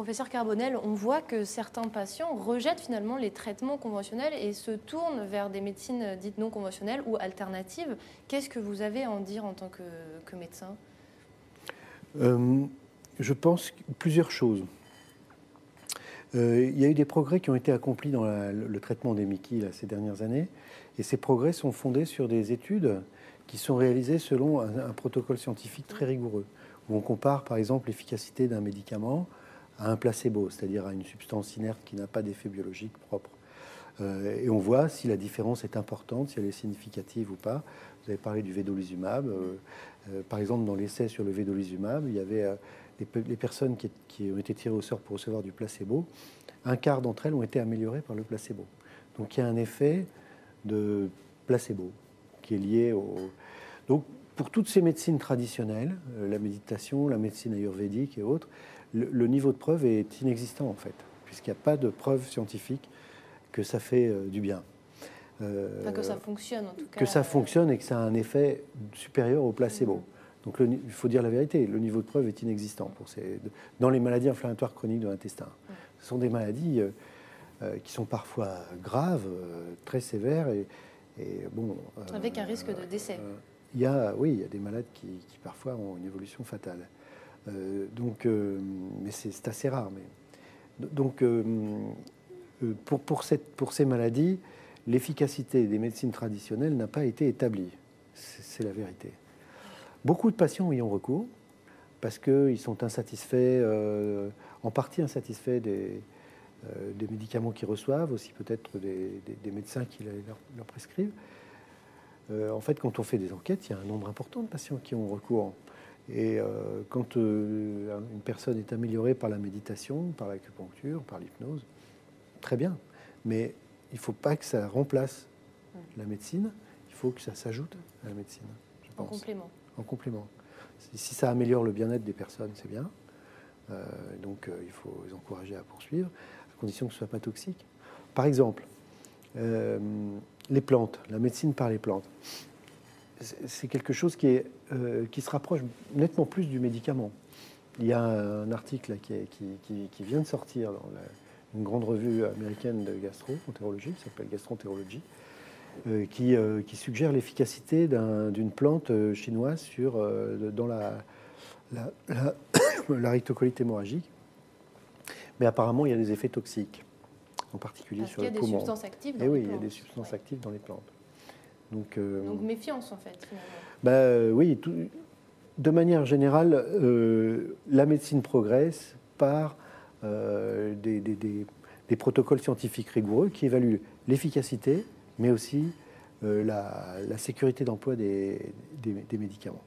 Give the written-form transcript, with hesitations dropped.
professeur Carbonel, on voit que certains patients rejettent finalement les traitements conventionnels et se tournent vers des médecines dites non conventionnelles ou alternatives. Qu'est-ce que vous avez à en dire en tant que médecin? Je pense plusieurs choses. Il y a eu des progrès qui ont été accomplis dans le traitement des MICI ces dernières années, et ces progrès sont fondés sur des études qui sont réalisées selon un protocole scientifique très rigoureux, où on compare par exemple l'efficacité d'un médicament à un placebo, c'est-à-dire à une substance inerte qui n'a pas d'effet biologique propre. Et on voit si la différence est importante, si elle est significative ou pas. Vous avez parlé du védolizumab. Par exemple, dans l'essai sur le védolizumab, il y avait les personnes qui ont été tirées au sort pour recevoir du placebo. Un quart d'entre elles ont été améliorées par le placebo. Donc il y a un effet de placebo qui est lié au... Donc pour toutes ces médecines traditionnelles, la méditation, la médecine ayurvédique et autres, le niveau de preuve est inexistant en fait, puisqu'il n'y a pas de preuve scientifique que ça fait du bien. Enfin, que ça fonctionne en tout cas. Que ça fonctionne et que ça a un effet supérieur au placebo. Donc il faut dire la vérité, le niveau de preuve est inexistant dans les maladies inflammatoires chroniques de l'intestin. Ce sont des maladies qui sont parfois graves, très sévères et bon. Avec un risque de décès. Il y a des malades qui parfois ont une évolution fatale. Mais c'est assez rare. Donc pour ces maladies, l'efficacité des médecines traditionnelles n'a pas été établie. C'est la vérité. Beaucoup de patients y ont recours parce qu'ils sont insatisfaits, en partie insatisfaits des médicaments qu'ils reçoivent, aussi peut-être des médecins qui leur prescrivent. En fait, quand on fait des enquêtes, il y a un nombre important de patients qui ont recours. Et quand une personne est améliorée par la méditation, par l'acupuncture, par l'hypnose, très bien. Mais il ne faut pas que ça remplace la médecine, il faut que ça s'ajoute à la médecine, je pense. En complément. En complément. Si ça améliore le bien-être des personnes, c'est bien. Il faut les encourager à poursuivre, à condition que ce ne soit pas toxique. Par exemple, les plantes, la médecine par les plantes, c'est quelque chose qui se rapproche nettement plus du médicament. Il y a un article qui vient de sortir dans une grande revue américaine de gastro-entérologie, qui s'appelle Gastroentérologie, qui suggère l'efficacité d'une plante chinoise dans la rectocolite hémorragique. Mais apparemment, il y a des effets toxiques, en particulier sur le poumon. Parce qu'il y a des substances actives dans les plantes. Il y a des substances actives dans les plantes. Donc méfiance, en fait, finalement. Oui, de manière générale, la médecine progresse par des protocoles scientifiques rigoureux qui évaluent l'efficacité, mais aussi la sécurité d'emploi des médicaments.